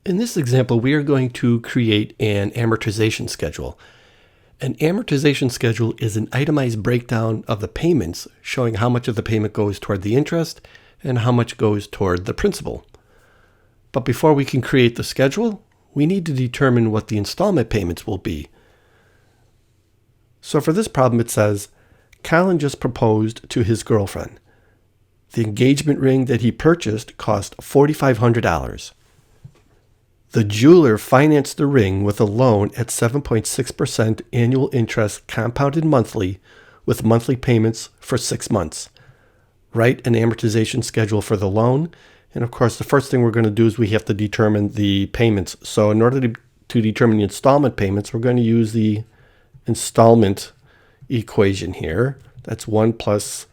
In this example, we are going to create an amortization schedule. An amortization schedule is an itemized breakdown of the payments showing how much of the payment goes toward the interest and how much goes toward the principal. But before we can create the schedule, we need to determine what the installment payments will be. So for this problem, it says, Colin just proposed to his girlfriend. The engagement ring that he purchased cost $4,500. The jeweler financed the ring with a loan at 7.6% annual interest compounded monthly with monthly payments for 6 months. Write an amortization schedule for the loan. And of course, the first thing we're going to do is we have to determine the payments. So in order to determine the installment payments, we're going to use the installment equation here. That's 1 plus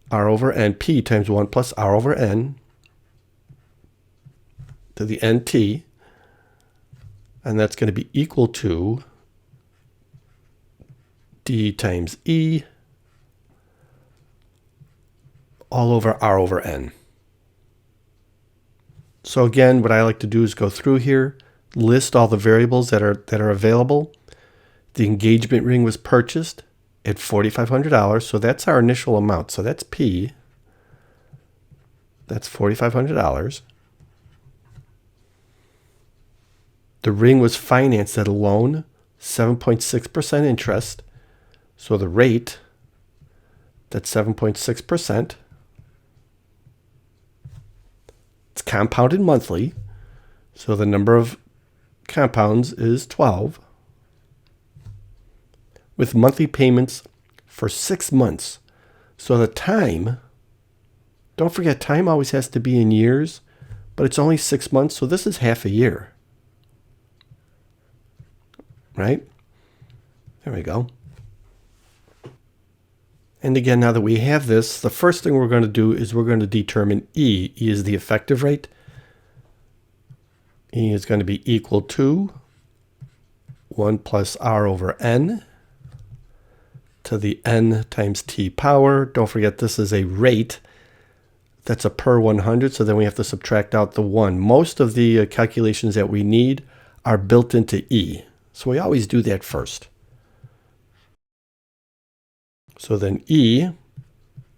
r over n, p times 1 plus r over n to the nt, and that's going to be equal to d times e all over r over n. So again, what I like to do is go through here, list all the variables that are available. The engagement ring was purchased at $4,500, so that's our initial amount. So that's P. That's $4,500. The ring was financed at a loan, 7.6% interest. So the rate, that's 7.6%. It's compounded monthly. So the number of compounds is 12. With monthly payments for 6 months. So the time, don't forget, time always has to be in years, but it's only 6 months, so this is half a year. Right? There we go. And again, now that we have this, the first thing we're going to do is we're going to determine E. E is the effective rate. E is going to be equal to 1 plus r over n to the n times t power. Don't forget, this is a rate. That's a per 100, so then we have to subtract out the 1. Most of the calculations that we need are built into E. So we always do that first. So then E,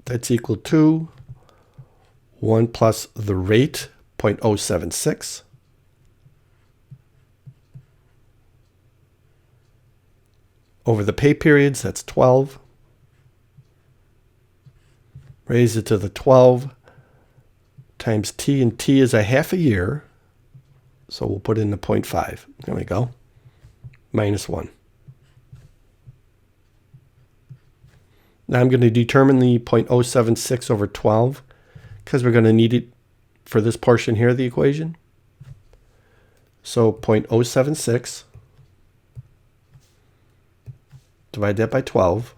that's equal to 1 plus the rate, 0.076. Over the pay periods, that's 12. Raise it to the 12 times t, and t is a half a year. So we'll put in the 0.5. There we go. Minus 1. Now I'm going to determine the 0.076 over 12 because we're going to need it for this portion here of the equation. So 0.076. Divide that by 12.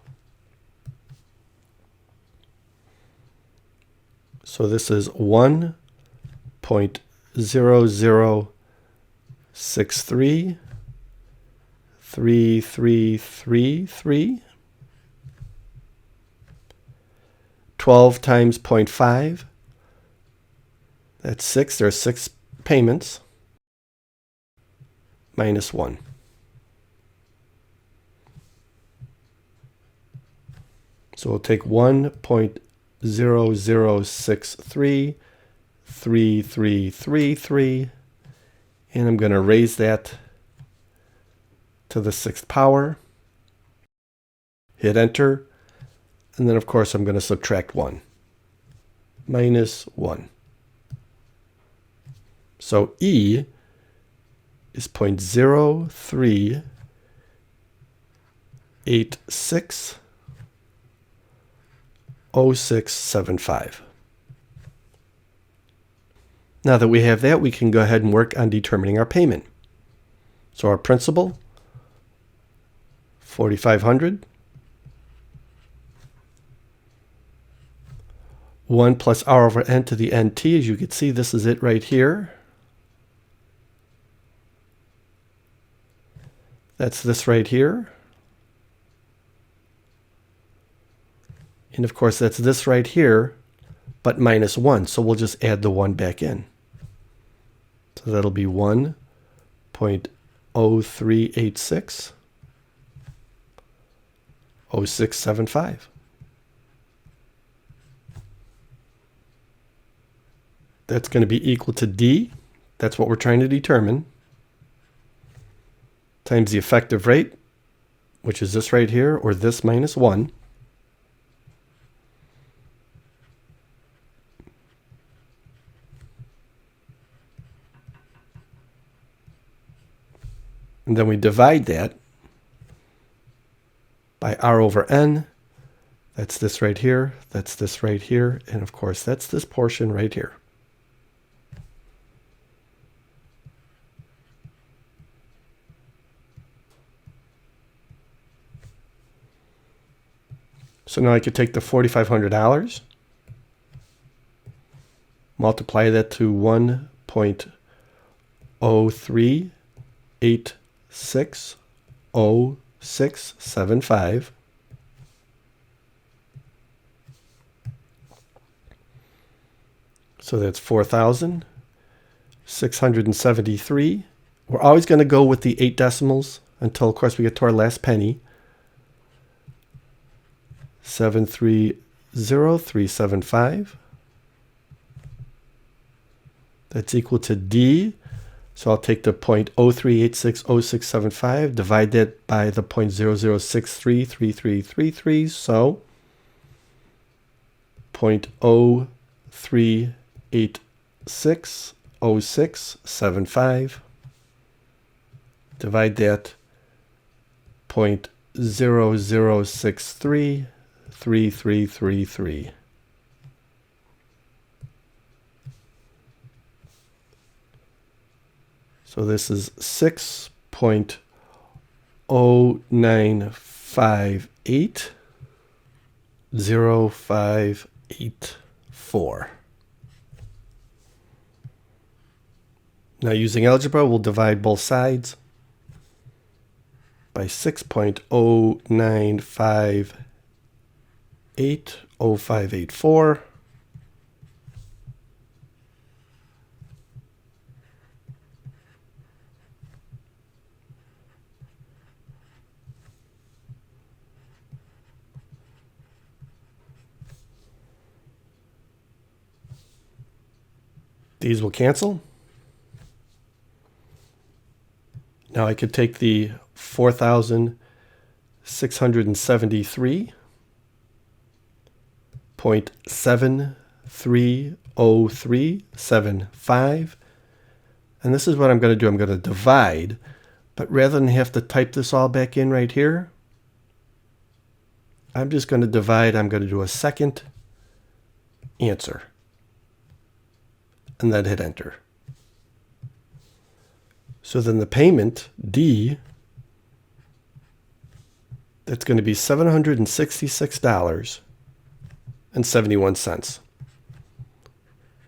So this is 1.00633333. 12 times 0.5. That's 6. There are 6 payments. Minus 1. So we'll take 1.00633333, and I'm going to raise that to the 6th power. Hit enter. And then, of course, I'm going to subtract 1. Minus 1. So E is 0.03860675. Now that we have that, we can go ahead and work on determining our payment. So our principal, $4,500. 1 plus r over n to the nt. As you can see, this is it right here. That's this right here. And of course, that's this right here, but minus 1. So we'll just add the 1 back in. So So that'll be 1.0386 0675. That's going to be equal to D. That's what we're trying to determine. Times the effective rate, which is this right here, or this minus 1. And then we divide that by R over N. That's this right here. That's this right here. And of course, that's this portion right here. So now I could take the $4,500, multiply that to 1.03860675. So that's 4,673. We're always going to go with the 8 decimals until, of course, we get to our last penny. 730,375. That's equal to D. So I'll take the 0.03860675, divide that by the 0.00633333. So 0.03860675. Divide that 0.00633333. So this is 6.09580584. Now using algebra, we'll divide both sides by 6.09580584. These will cancel. Now I could take the 4,673.730375. And this is what I'm going to do. I'm going to divide, but rather than have to type this all back in right here, I'm just going to divide. I'm going to do a second answer and then hit enter. So then the payment, D, that's going to be $766.71.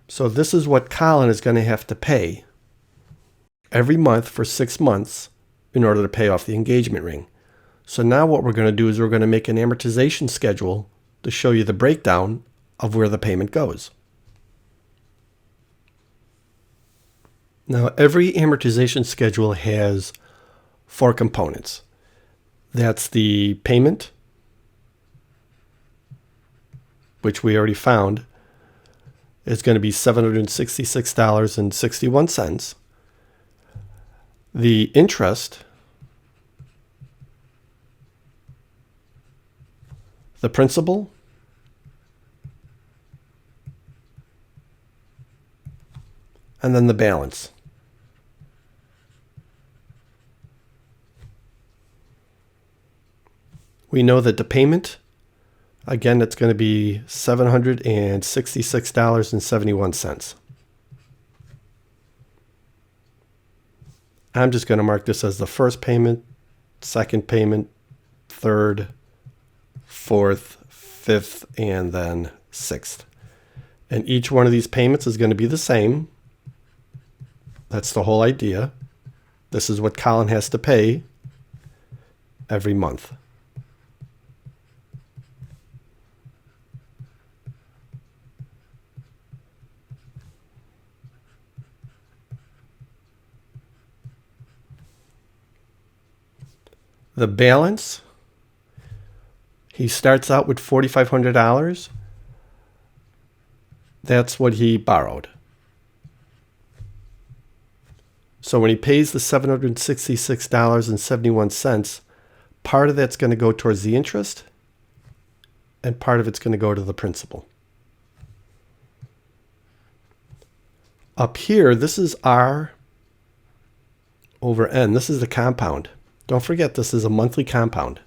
So this is what Colin is going to have to pay every month for 6 months in order to pay off the engagement ring. So now what we're going to do is we're going to make an amortization schedule to show you the breakdown of where the payment goes. Now, every amortization schedule has 4 components. That's the payment, which we already found is going to be $766.61. The interest, the principal, and then the balance. We know that the payment, again, it's going to be $766.71. I'm just going to mark this as the first payment, second payment, third, fourth, fifth, and then sixth. And each one of these payments is going to be the same. That's the whole idea. This is what Colin has to pay every month. The balance, he starts out with $4,500. That's what he borrowed. So when he pays the $766.71, part of that's going to go towards the interest, and part of it's going to go to the principal. Up here, this is R over N. This is the compound. Don't forget, this is a monthly compound.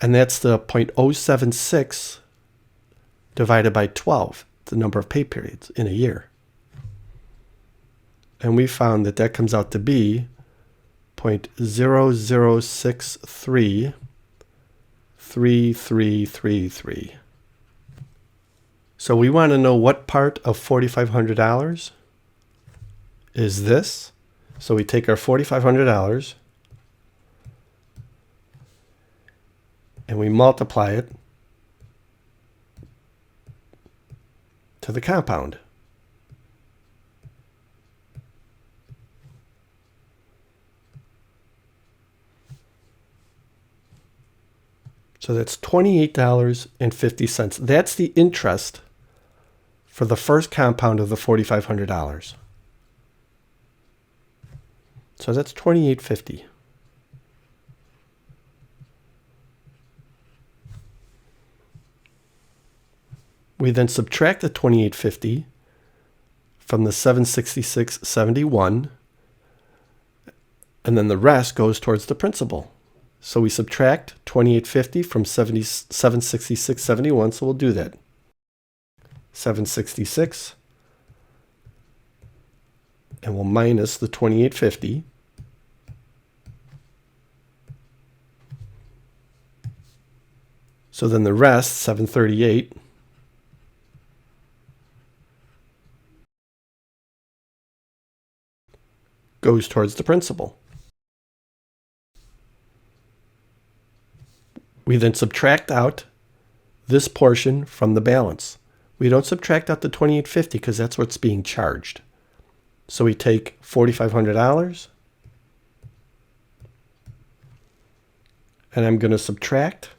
And that's the 0.076 divided by 12, the number of pay periods in a year. And we found that that comes out to be 0.00633333. So we want to know what part of $4,500 is this. So we take our $4,500 and we multiply it to the compound. So that's $28.50. That's the interest for the first compound of the $4,500. So that's $28.50. We then subtract the $28.50 from the $766.71, and then the rest goes towards the principal. So we subtract $28.50 from $766.71, so we'll do that. $766, and we'll minus the $28.50. So then the rest, $738, goes towards the principal. We then subtract out this portion from the balance. We don't subtract out the $28.50 because that's what's being charged. So we take $4,500 and I'm going to subtract.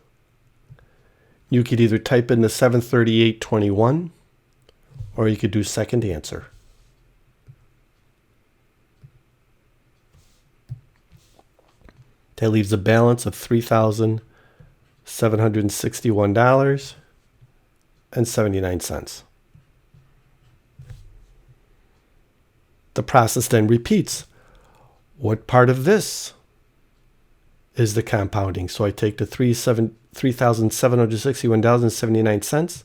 You could either type in the 738.21 or you could do second answer. That leaves a balance of $3,761.79. The process then repeats. What part of this is the compounding? So I take the $3,761.79,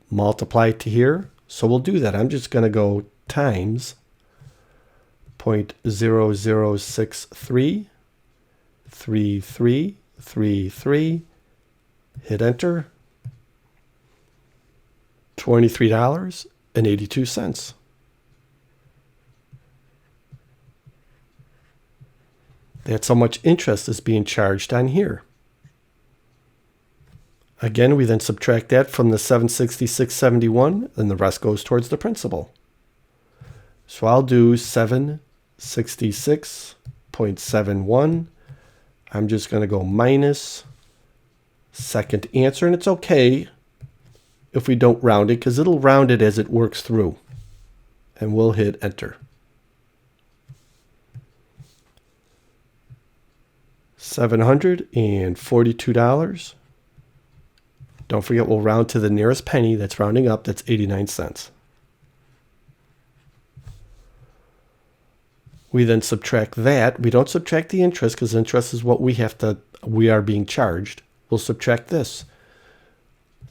multiply it to here. So we'll do that. I'm just going to go times 0.00633333, hit enter, $23.82. That's how much interest is being charged on here. Again, we then subtract that from the $766.71, and the rest goes towards the principal. So I'll do $766.71. I'm just going to go minus second answer, and it's okay if we don't round it because it'll round it as it works through. And we'll hit enter. $742. Don't forget, we'll round to the nearest penny. That's rounding up. That's 89 cents. We then subtract that. We don't subtract the interest because interest is what we are being charged. We'll subtract this.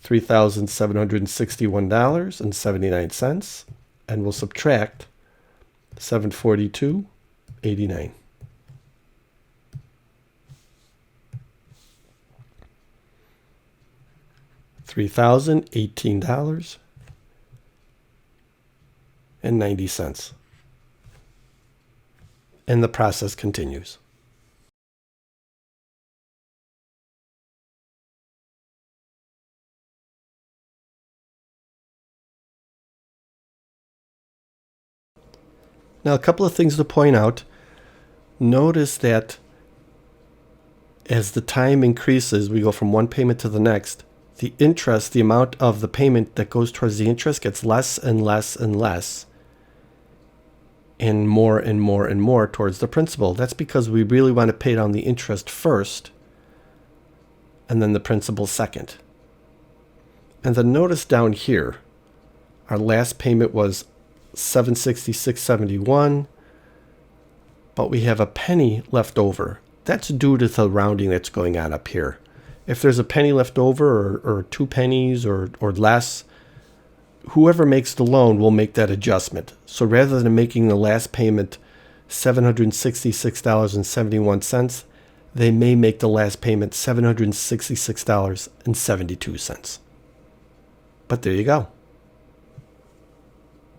$3,761.79, and we'll subtract $742.89. $3,018.90. And the process continues. Now, a couple of things to point out. Notice that as the time increases, we go from one payment to the next, the interest, the amount of the payment that goes towards the interest gets less and less and less, and more and more and more towards the principal. That's because we really want to pay down the interest first and then the principal second. And then notice down here, our last payment was $766.71, but we have a penny left over. That's due to the rounding that's going on up here. If there's a penny left over or 2 pennies or less, whoever makes the loan will make that adjustment. So rather than making the last payment $766.71, they may make the last payment $766.72. But there you go.